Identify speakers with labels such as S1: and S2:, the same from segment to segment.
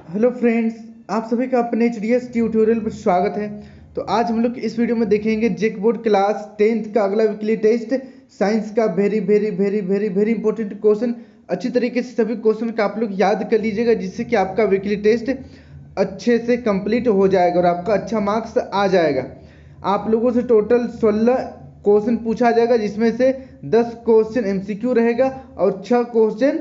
S1: Hello friends, आप सभी का अपने एचडीएस ट्यूटोरियल पर स्वागत है। तो आज हम लोग इस वीडियो में देखेंगे जेक बोर्ड क्लास 10th का अगला वीकली टेस्ट साइंस का very very very very very important question. अच्छी तरीके से सभी क्वेश्चन का आप लोग याद कर लीजिएगा, जिससे कि आपका वीकली टेस्ट अच्छे से कंप्लीट हो जाएगा और आपका अच्छा मार्क्स आ जाएगा। आप लोगों से टोटल 16 क्वेश्चन पूछा जाएगा, जिसमें से 10 क्वेश्चन एमसीक्यू रहेगा और 6 क्वेश्चन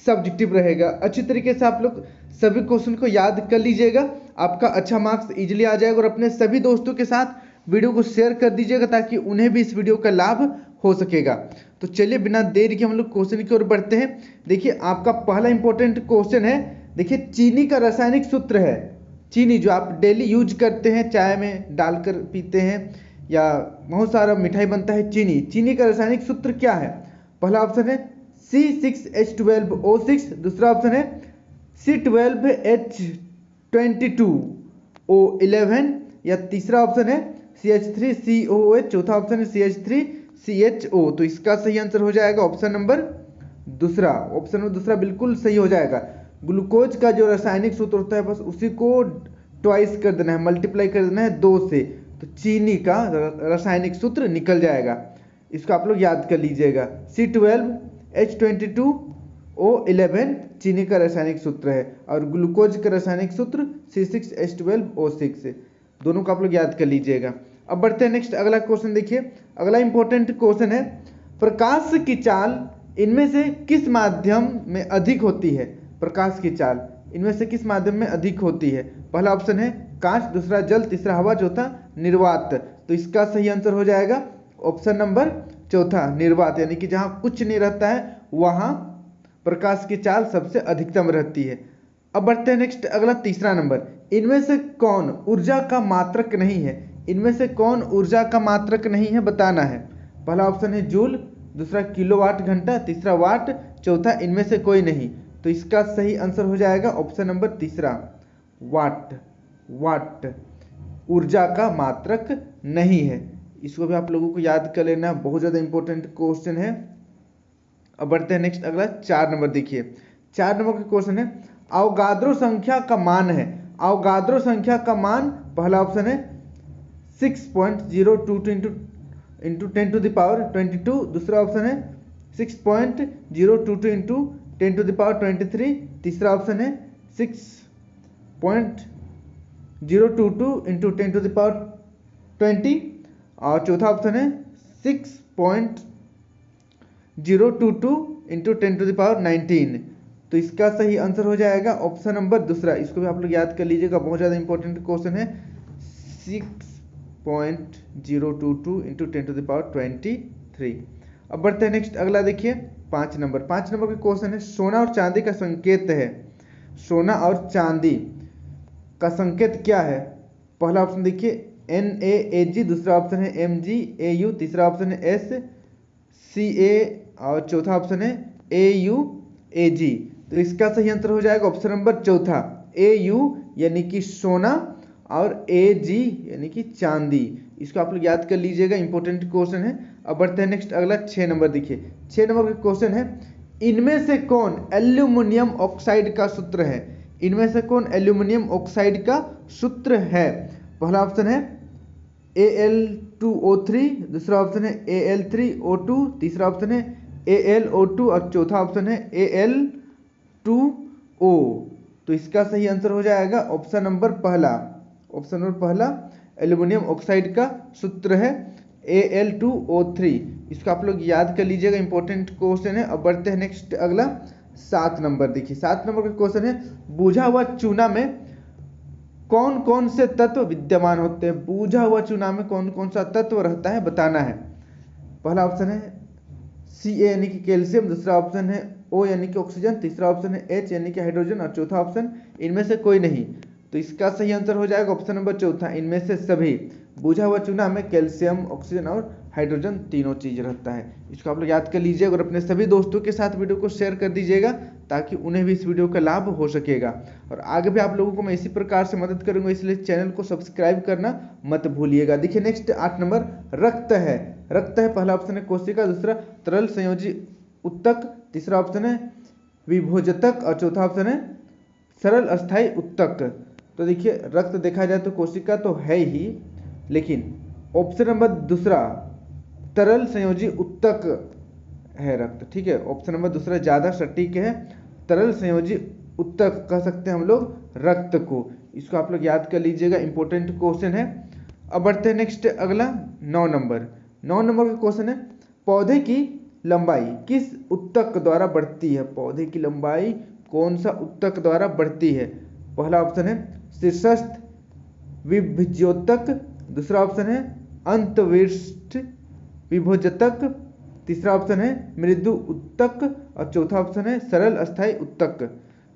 S1: सब्जेक्टिव रहेगा। अच्छी तरीके से आप लोग सभी क्वेश्चन को याद कर लीजिएगा, आपका अच्छा मार्क्स इजीली आ जाएगा। और अपने सभी दोस्तों के साथ वीडियो को शेयर कर दीजिएगा ताकि उन्हें भी इस वीडियो का लाभ हो सकेगा। तो चलिए बिना देरी के हम लोग क्वेश्चन की ओर बढ़ते हैं। देखिए, आपका पहला इंपॉर्टेंट क्वेश्चन है। देखिए, चीनी का रासायनिक सूत्र है। चीनी जो आप डेली यूज करते हैं, चाय में डालकर पीते हैं या बहुत सारा मिठाई बनता है, चीनी का रासायनिक सूत्र क्या है? पहला ऑप्शन है C6H12O6, दूसरा ऑप्शन है C12H22O11 या तीसरा ऑप्शन है CH3COOH, चौथा ऑप्शन है CH3CHO। तो इसका सही आंसर हो जाएगा ऑप्शन नंबर दूसरा। ऑप्शन नंबर दूसरा बिल्कुल सही हो जाएगा। ग्लूकोज का जो रासायनिक सूत्र होता है, बस उसी को ट्वाइस कर देना है, मल्टीप्लाई कर देना है 2 से, तो चीनी का रासायनिक सूत्र निकल जाएगा। इसको आप लोग याद कर लीजिएगा। C12H22O11 चीनी का रासायनिक सूत्र है और ग्लूकोज का रासायनिक सूत्र C6H12O6 है। दोनों को आप लोग याद कर लीजिएगा। अब बढ़ते हैं नेक्स्ट अगला क्वेश्चन। देखिए, अगला इंपॉर्टेंट क्वेश्चन है, प्रकाश की चाल इनमें से किस माध्यम में अधिक होती है? प्रकाश की चाल इनमें से किस माध्यम में अधिक होती है? पहला ऑप्शन है कांच, दूसरा जल, तीसरा हवा, चौथा निर्वात। तो इसका सही आंसर हो जाएगा ऑप्शन नंबर चौथा, निर्वात। यानी कि जहां कुछ नहीं रहता है वहां प्रकाश की चाल सबसे अधिकतम रहती है। अब बढ़ते हैं नेक्स्ट अगला तीसरा नंबर। इनमें से कौन ऊर्जा का मात्रक नहीं है? इनमें से कौन ऊर्जा का मात्रक नहीं है, बताना है। पहला ऑप्शन है जूल, दूसरा किलोवाट घंटा, तीसरा वाट, चौथा इनमें से कोई नहीं। तो इसका सही आंसर हो जाएगा ऑप्शन नंबर तीसरा, वाट। वाट ऊर्जा का मात्रक नहीं है। इसको भी आप लोगों को याद कर लेना, बहुत ज़्यादा इंपॉर्टेंट क्वेश्चन है। अब बढ़ते हैं नेक्स्ट अगला 4 नंबर। देखिए, 4 नंबर का क्वेश्चन है, अवगाद्रो संख्या का मान है। अवगाद्रो संख्या का मान, पहला ऑप्शन है 6.022 इंटू 10⁻22, दूसरा ऑप्शन है 6.022 इंटू 10⁻23, तीसरा ऑप्शन है 6.022 इंटू 10⁻20 और चौथा ऑप्शन है 6.022 इंटू 10⁻19। तो इसका सही आंसर हो जाएगा ऑप्शन नंबर दूसरा। इसको भी आप लोग याद कर लीजिएगा, बहुत ज़्यादा इंपॉर्टेंट क्वेश्चन है। 6.022 इंटू 10⁻23। अब बढ़ते हैं नेक्स्ट अगला। देखिए, 5 नंबर का क्वेश्चन है, सोना और चांदी का संकेत है। सोना और चांदी का संकेत क्या है? पहला ऑप्शन देखिए NaAg, दूसरा ऑप्शन है MgAu, तीसरा ऑप्शन है SCA और चौथा ऑप्शन है AuAg। तो इसका सही आंसर हो जाएगा ऑप्शन नंबर चौथा, Au यानी कि सोना और Ag यानी कि चांदी। इसको आप लोग याद कर लीजिएगा, इंपॉर्टेंट क्वेश्चन है। अब बढ़ते हैं नेक्स्ट अगला 6 नंबर। देखिए, 6 नंबर का क्वेश्चन है, इनमें से कौन एल्यूमिनियम ऑक्साइड का सूत्र है? इनमें से कौन एल्यूमिनियम ऑक्साइड का सूत्र है? पहला ऑप्शन है Al2O3, दूसरा ऑप्शन है Al3O2, तीसरा ऑप्शन है AlO2 और चौथा ऑप्शन है Al2O। तो इसका सही आंसर हो जाएगा ऑप्शन नंबर पहला। ऑप्शन नंबर पहला एल्यूमिनियम ऑक्साइड का सूत्र है Al2O3। इसको आप लोग याद कर लीजिएगा, इंपॉर्टेंट क्वेश्चन है। अब बढ़ते हैं नेक्स्ट अगला 7 नंबर। देखिए, 7 नंबर का क्वेश्चन है, बूझा हुआ चूना में कौन कौन से तत्व विद्यमान होते हैं? बूझा हुआ चूना में कौन कौन सा तत्व रहता है, बताना है। पहला ऑप्शन है Ca यानी कि कैल्शियम, दूसरा ऑप्शन है O यानी कि ऑक्सीजन, तीसरा ऑप्शन है H यानी कि हाइड्रोजन और चौथा ऑप्शन इनमें से कोई नहीं। तो इसका सही आंसर हो जाएगा ऑप्शन नंबर चौथा, इनमें से सभी। बूझा हुआ चूना में कैल्शियम, ऑक्सीजन और हाइड्रोजन तीनों चीज रहता है। इसको आप लोग याद कर लीजिएगा और अपने सभी दोस्तों के साथ वीडियो को शेयर कर दीजिएगा ताकि उन्हें भी इस वीडियो का लाभ हो सकेगा। और आगे भी आप लोगों को मैं इसी प्रकार से मदद करूंगा, इसलिए चैनल को सब्सक्राइब करना मत भूलिएगा। देखिए, नेक्स्ट 8 नंबर, रक्त है। रक्त है, पहला ऑप्शन है कोशिका, दूसरा तरल संयोजी उत्तक, तीसरा ऑप्शन है विभोजतक और चौथा ऑप्शन है सरल अस्थायी उत्तक। तो देखिए रक्त देखा जाए तो कोशिका तो है ही, लेकिन ऑप्शन नंबर दूसरा तरल संयोजी उत्तक है रक्त, ठीक है। ऑप्शन नंबर दूसरा ज़्यादा सटीक है, तरल संयोजी उत्तक कह सकते हैं हम लोग रक्त को। इसको आप लोग याद कर लीजिएगा, इंपॉर्टेंट क्वेश्चन है। अब बढ़ते हैं नेक्स्ट अगला 9 नंबर। 9 नंबर का क्वेश्चन है, पौधे की लंबाई किस उत्तक द्वारा बढ़ती है? पौधे की लंबाई कौन सा उत्तक द्वारा बढ़ती है? पहला ऑप्शन है शीर्षस्थ विभज्योतक, दूसरा ऑप्शन है अंतविष्ठ विभोजतक, तीसरा ऑप्शन है मृदु उत्तक और चौथा ऑप्शन है सरल अस्थायी उत्तक।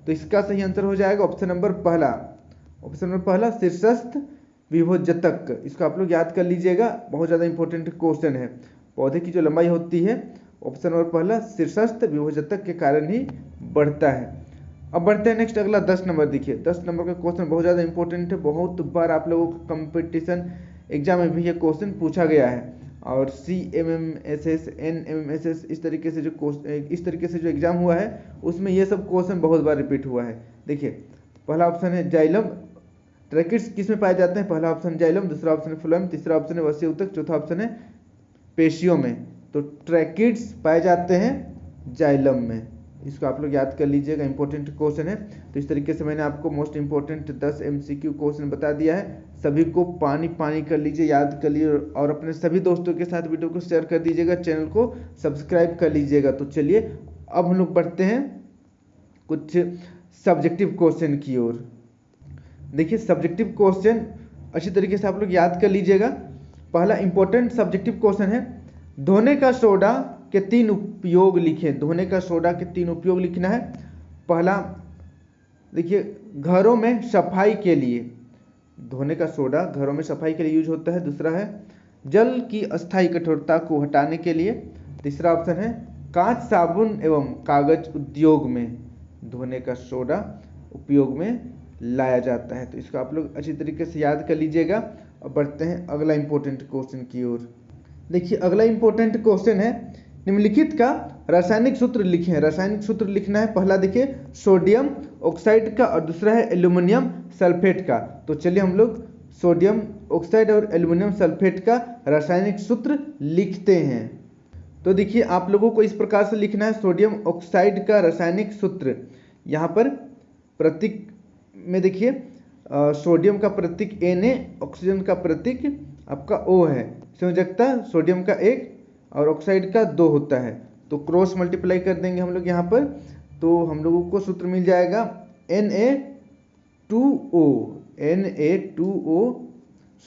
S1: तो इसका सही आंसर हो जाएगा ऑप्शन नंबर पहला। ऑप्शन नंबर पहला शीर्षस्थ विभोजतक। इसको आप लोग याद कर लीजिएगा, बहुत ज़्यादा इंपॉर्टेंट क्वेश्चन है। पौधे की जो लंबाई होती है ऑप्शन नंबर पहला शीर्षस्थ विभोजतक के कारण ही बढ़ता है। अब बढ़ते हैं नेक्स्ट अगला 10 नंबर। देखिए 10 नंबर का क्वेश्चन बहुत ज़्यादा इंपॉर्टेंट है, बहुत बार आप लोगों को कंपटीशन एग्जाम में भी ये क्वेश्चन पूछा गया है। और CMMSS NMSS इस तरीके से जो एग्जाम हुआ है उसमें ये सब क्वेश्चन बहुत बार रिपीट हुआ है। देखिए पहला ऑप्शन है जाइलम। ट्रैकिड्स किस में पाए जाते हैं? पहला ऑप्शन जाइलम, दूसरा ऑप्शन है फ्लोएम, तीसरा ऑप्शन है वसीय उत्तक, चौथा ऑप्शन है पेशियों में। तो ट्रैकिड्स पाए जाते हैं जाइलम में। इसको आप लोग याद कर लीजिएगा, इंपॉर्टेंट क्वेश्चन है। तो इस तरीके से मैंने आपको मोस्ट इंपॉर्टेंट 10 MCQ क्वेश्चन बता दिया है। सभी को पानी पानी कर लीजिए, याद कर लीजिए और अपने सभी दोस्तों के साथ वीडियो को शेयर कर दीजिएगा, चैनल को सब्सक्राइब कर लीजिएगा। तो चलिए अब हम लोग बढ़ते हैं कुछ सब्जेक्टिव क्वेश्चन की ओर। देखिए सब्जेक्टिव क्वेश्चन अच्छी तरीके से आप लोग याद कर लीजिएगा। पहला इंपॉर्टेंट सब्जेक्टिव क्वेश्चन है, धोने का सोडा के 3 उपयोग लिखें। धोने का सोडा के 3 उपयोग लिखना है। पहला देखिए घरों में सफाई के लिए धोने का सोडा घरों में सफाई के लिए यूज होता है। दूसरा है जल की अस्थायी कठोरता को हटाने के लिए। तीसरा ऑप्शन है कांच साबुन एवं कागज उद्योग में धोने का सोडा उपयोग में लाया जाता है। तो इसको आप लोग अच्छी तरीके से याद कर लीजिएगा। अब बढ़ते हैं अगला इंपॉर्टेंट क्वेश्चन की ओर। देखिए अगला इंपॉर्टेंट क्वेश्चन है, निम्नलिखित का रासायनिक सूत्र लिखें। रासायनिक सूत्र लिखना है। पहला देखिए सोडियम ऑक्साइड का और दूसरा है एल्यूमिनियम सल्फेट का। तो चलिए हम लोग सोडियम ऑक्साइड और एल्यूमिनियम सल्फेट का रासायनिक सूत्र लिखते हैं। तो देखिए आप लोगों को इस प्रकार से लिखना है, सोडियम ऑक्साइड का रासायनिक सूत्र। यहाँ पर प्रतीक में देखिए सोडियम का प्रतीक Na, ऑक्सीजन का प्रतीक आपका O है। संयोजकता सोडियम का 1 और ऑक्साइड का 2 होता है। तो क्रॉस मल्टीप्लाई कर देंगे हम लोग यहाँ पर, तो हम लोगों को सूत्र मिल जाएगा Na2O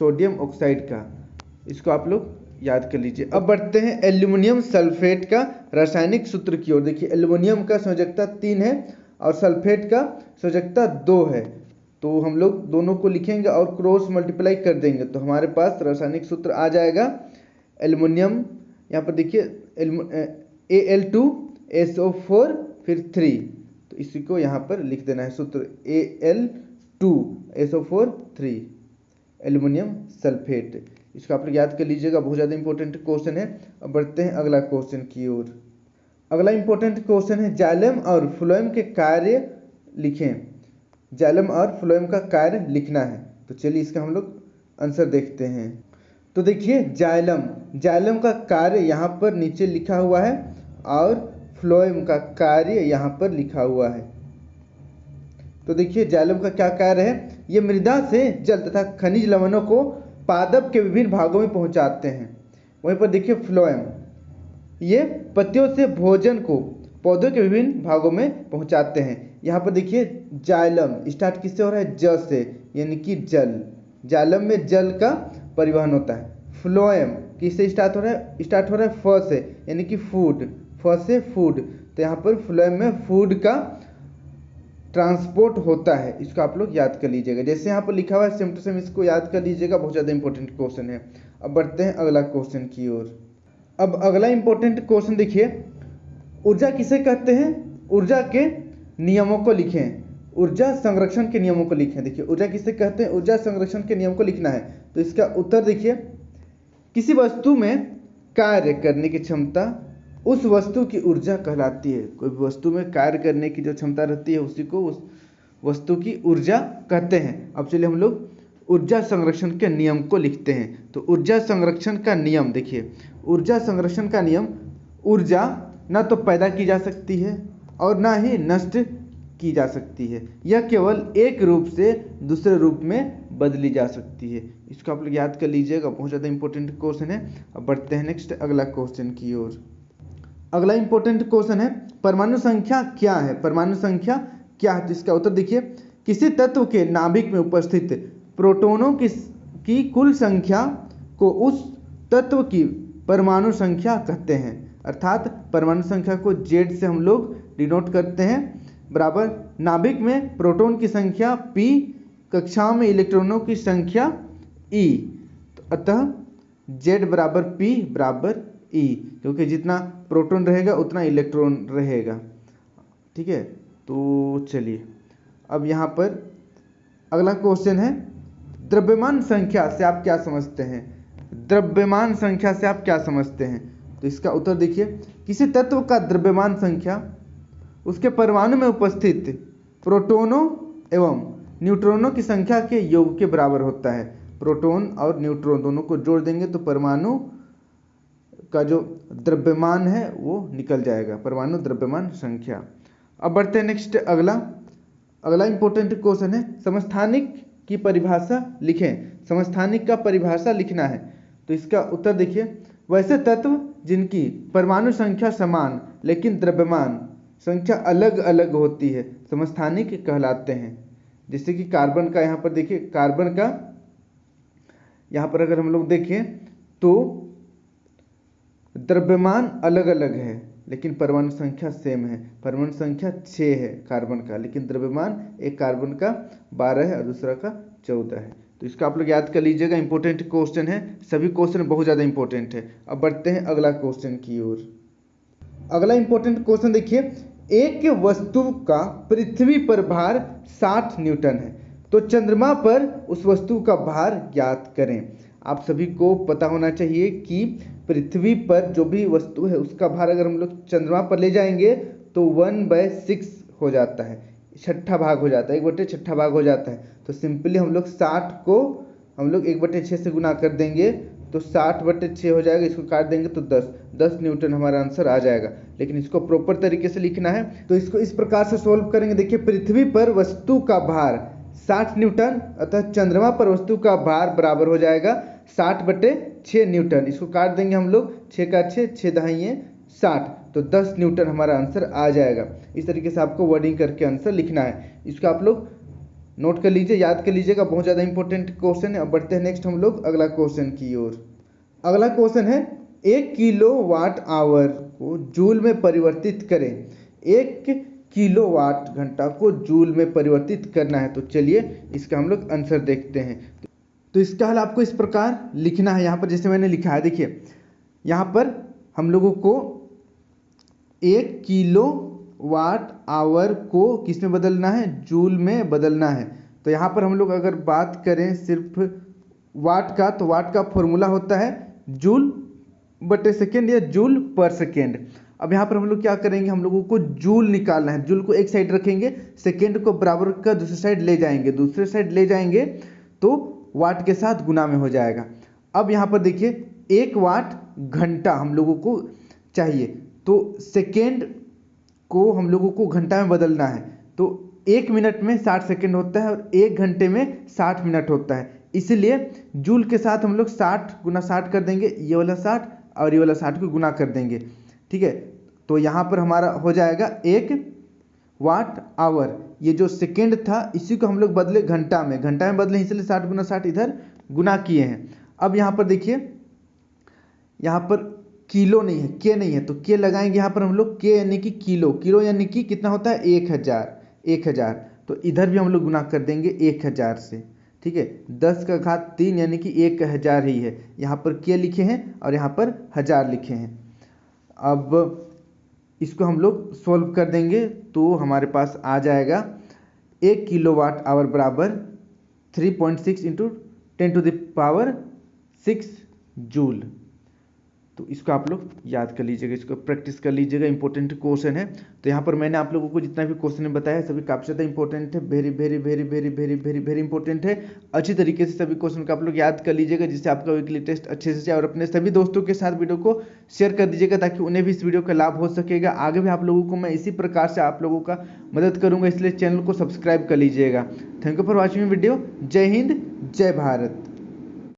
S1: सोडियम ऑक्साइड का। इसको आप लोग याद कर लीजिए। अब बढ़ते हैं एल्यूमिनियम सल्फेट का रासायनिक सूत्र की ओर। देखिए एल्यूमिनियम का संयोजकता 3 है और सल्फेट का संयोजकता 2 है। तो हम लोग दोनों को लिखेंगे और क्रॉस मल्टीप्लाई कर देंगे तो हमारे पास रासायनिक सूत्र आ जाएगा एल्यूमिनियम। यहाँ पर देखिए Al2SO4 फिर 3, तो इसी को यहाँ पर लिख देना है सूत्र Al2SO4 3 एल्यूमिनियम सल्फेट। इसको आप लोग याद कर लीजिएगा, बहुत ज़्यादा इंपॉर्टेंट क्वेश्चन है। अब बढ़ते हैं अगला क्वेश्चन की ओर। अगला इंपॉर्टेंट क्वेश्चन है, जाइलम और फ्लोएम के कार्य लिखें। जाइलम और फ्लोएम का कार्य लिखना है। तो चलिए इसका हम लोग आंसर देखते हैं। तो देखिए जाइलम का कार्य यहाँ पर नीचे लिखा हुआ है और फ्लोएम का कार्य यहाँ पर लिखा हुआ है। तो देखिए जाइलम का क्या कार्य है, ये मृदा से जल तथा खनिज लवणों को पादप के विभिन्न भागों में पहुँचाते हैं। वहीं पर देखिए फ्लोएम, ये पत्तियों से भोजन को पौधों के विभिन्न भागों में पहुंचाते हैं। यहाँ पर देखिए जाइलम स्टार्ट किससे हो रहा है? ज से, यानी कि जल। जाइलम में जल का परिवहन होता है। फ्लोएम किससे स्टार्ट हो रहा है? स्टार्ट हो रहा है फ से, यानी कि फूड, फ से फूड। तो यहाँ पर फ्लोएम में फूड का ट्रांसपोर्ट होता है। इसको आप लोग याद कर लीजिएगा, जैसे यहाँ पर लिखा हुआ है सेम टू सेम इसको याद कर लीजिएगा, बहुत ज़्यादा इंपॉर्टेंट क्वेश्चन है। अब बढ़ते हैं अगला क्वेश्चन की ओर। अब अगला इंपॉर्टेंट क्वेश्चन देखिए, ऊर्जा किसे कहते हैं? ऊर्जा के नियमों को लिखें। ऊर्जा संरक्षण के नियमों को लिखें। देखिए ऊर्जा किसे कहते हैं? ऊर्जा संरक्षण के नियम को लिखना है। तो इसका उत्तर देखिए, किसी वस्तु में कार्य करने की क्षमता उस वस्तु की ऊर्जा कहलाती है। कोई भी वस्तु में कार्य करने की जो क्षमता रहती है उसी को वस्तु की ऊर्जा कहते हैं। अब चलिए हम लोग ऊर्जा संरक्षण के नियम को लिखते हैं। तो ऊर्जा संरक्षण का नियम देखिए, ऊर्जा संरक्षण का नियम, ऊर्जा न तो पैदा की जा सकती है और ना ही नष्ट की जा सकती है, यह केवल एक रूप से दूसरे रूप में बदली जा सकती है। इसको आप लोग याद कर लीजिएगा, बहुत ज़्यादा इंपॉर्टेंट क्वेश्चन है। अब बढ़ते हैं नेक्स्ट अगला क्वेश्चन की ओर। अगला इंपॉर्टेंट क्वेश्चन है, परमाणु संख्या क्या है? परमाणु संख्या क्या है? तो इसका उत्तर देखिए, किसी तत्व के नाभिक में उपस्थित प्रोटॉनों की कुल संख्या को उस तत्व की परमाणु संख्या कहते हैं। अर्थात परमाणु संख्या को Z से हम लोग डिनोट करते हैं, बराबर नाभिक में प्रोटॉन की संख्या P, कक्षाओं में इलेक्ट्रॉनों की संख्या E। तो अतः Z बराबर P बराबर E, क्योंकि जितना प्रोटॉन रहेगा उतना इलेक्ट्रॉन रहेगा। ठीक है, तो चलिए अब यहाँ पर अगला क्वेश्चन है, द्रव्यमान संख्या से आप क्या समझते हैं? द्रव्यमान संख्या से आप क्या समझते हैं? तो इसका उत्तर देखिए, किसी तत्व का द्रव्यमान संख्या उसके परमाणु में उपस्थित प्रोटॉनों एवं न्यूट्रॉनों की संख्या के योग के बराबर होता है। प्रोटॉन और न्यूट्रॉन दोनों को जोड़ देंगे तो परमाणु का जो द्रव्यमान है वो निकल जाएगा, परमाणु द्रव्यमान संख्या। अब बढ़ते हैं नेक्स्ट अगला इंपॉर्टेंट क्वेश्चन है, समस्थानिक की परिभाषा लिखें। समस्थानिक का परिभाषा लिखना है। तो इसका उत्तर देखिए, वैसे तत्व जिनकी परमाणु संख्या समान लेकिन द्रव्यमान संख्या अलग अलग होती है समस्थानिक कहलाते हैं। जैसे कि कार्बन का यहाँ पर देखिए, कार्बन का यहाँ पर अगर हम लोग देखें तो द्रव्यमान अलग अलग है लेकिन परमाणु संख्या सेम है। परमाणु संख्या 6 है कार्बन का, लेकिन द्रव्यमान एक कार्बन का 12 है और दूसरा का 14 है। तो इसका आप लोग याद कर लीजिएगा, इंपॉर्टेंट क्वेश्चन है, सभी क्वेश्चन बहुत ज़्यादा इंपॉर्टेंट है। अब बढ़ते हैं अगला क्वेश्चन की ओर। अगला इंपॉर्टेंट क्वेश्चन देखिए, एक वस्तु का पृथ्वी पर भार 60 न्यूटन है, तो चंद्रमा पर उस वस्तु का भार ज्ञात करें। आप सभी को पता होना चाहिए कि पृथ्वी पर जो भी वस्तु है उसका भार अगर हम लोग चंद्रमा पर ले जाएंगे तो 1/6 हो जाता है, छठा भाग हो जाता है, 1/6 भाग हो जाता है। तो सिंपली हम लोग 60 को हम लोग 1/6 से गुना कर देंगे तो 60/6 हो जाएगा, इसको काट देंगे तो 10 न्यूटन हमारा आंसर आ जाएगा। लेकिन इसको प्रॉपर तरीके से लिखना है, तो इसको इस प्रकार से सोल्व करेंगे। देखिए, पृथ्वी पर वस्तु का भार 60 न्यूटन, अतः चंद्रमा पर वस्तु का भार बराबर हो जाएगा 60/6 न्यूटन। इसको काट देंगे हम लोग, 6 का 6, 6 दहाइए 60, तो 10 न्यूटन हमारा आंसर आ जाएगा। इस तरीके से आपको वर्डिंग करके आंसर लिखना है। इसको आप लोग नोट कर लीजिए, याद कर लीजिएगा, बहुत ज़्यादा इंपॉर्टेंट क्वेश्चन है। अब बढ़ते हैं नेक्स्ट हम लोग अगला क्वेश्चन की ओर। अगला क्वेश्चन है, 1 किलोवाट आवर को जूल में परिवर्तित करें। 1 किलोवाट घंटा को जूल में परिवर्तित करना है। तो चलिए इसका हम लोग आंसर देखते हैं। तो इसका हल आपको इस प्रकार लिखना है, यहाँ पर जैसे मैंने लिखा है। देखिए, यहाँ पर हम लोगों को 1 किलोवाट आवर को किस में बदलना है? जूल में बदलना है। तो यहाँ पर हम लोग अगर बात करें सिर्फ वाट का, तो वाट का फॉर्मूला होता है जूल बटे सेकेंड या जूल पर सेकेंड। अब यहाँ पर हम लोग क्या करेंगे, हम लोगों को जूल निकालना है। जूल को एक साइड रखेंगे, सेकेंड को बराबर का दूसरी साइड ले जाएंगे, दूसरे साइड ले जाएंगे तो वाट के साथ गुना में हो जाएगा। अब यहाँ पर देखिए, 1 वाट घंटा हम लोगों को चाहिए, तो सेकेंड को हम लोगों को घंटा में बदलना है। तो 1 मिनट में 60 सेकेंड होता है और 1 घंटे में 60 मिनट होता है, इसलिए जूल के साथ हम लोग 60 गुना 60 कर देंगे, ये वाला 60 और ये वाला 60 को गुना कर देंगे। ठीक है, तो यहाँ पर हमारा हो जाएगा 1 वाट आवर। ये जो सेकेंड था इसी को हम लोग बदले घंटा में बदले, इसलिए 60 गुना 60 इधर गुना किए हैं। अब यहाँ पर देखिए, यहाँ पर किलो नहीं है, के नहीं है, तो के लगाएंगे यहाँ पर हम लोग, के यानी कि किलो, किलो यानी कि कितना होता है? 1000। तो इधर भी हम लोग गुना कर देंगे 1000 से। ठीक है, 10 का घात 3 यानी कि 1000 ही है। यहाँ पर के लिखे हैं और यहाँ पर 1000 लिखे हैं। अब इसको हम लोग सोल्व कर देंगे तो हमारे पास आ जाएगा 1 किलोवाट आवर बराबर 3.6 × 10⁶ जूल। तो इसको आप लोग याद कर लीजिएगा, इसको प्रैक्टिस कर लीजिएगा, इंपॉर्टेंट क्वेश्चन है। तो यहाँ पर मैंने आप लोगों को जितना भी क्वेश्चन बताया सभी काफ़ी ज़्यादा इंपॉर्टेंट है, very very very very very very very important है। अच्छी तरीके से सभी क्वेश्चन को आप लोग याद कर लीजिएगा, जिससे आपका वीकली टेस्ट अच्छे से जाए। और अपने सभी दोस्तों के साथ वीडियो को शेयर कर दीजिएगा ताकि उन्हें भी इस वीडियो का लाभ हो सकेगा। आगे भी आप लोगों को मैं इसी प्रकार से आप लोगों का मदद करूँगा, इसलिए चैनल को सब्सक्राइब कर लीजिएगा। Thank you for watching video. जय हिंद, जय भारत।